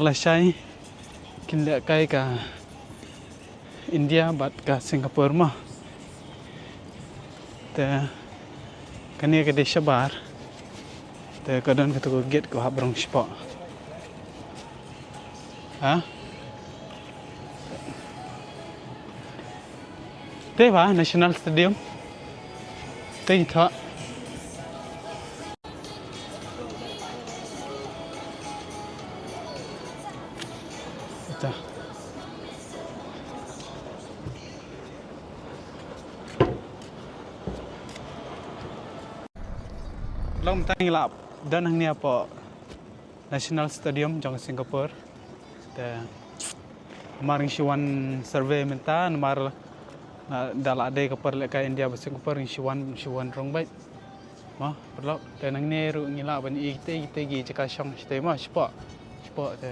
la shai kin le kai ka India bat ka Singapore mah te kani ke desha bar te kadon ke tu get ko habrong spa ha te ba National Stadium te tha ta long tang lap dan hang ni apa National Stadium jong Singapore te maring shiwan survey menta mar dala ade ka perle ka India ba Singapore shiwan rong bai ma perlo te nang ne ru ngila ban i te gi chaka shong ste ma spa te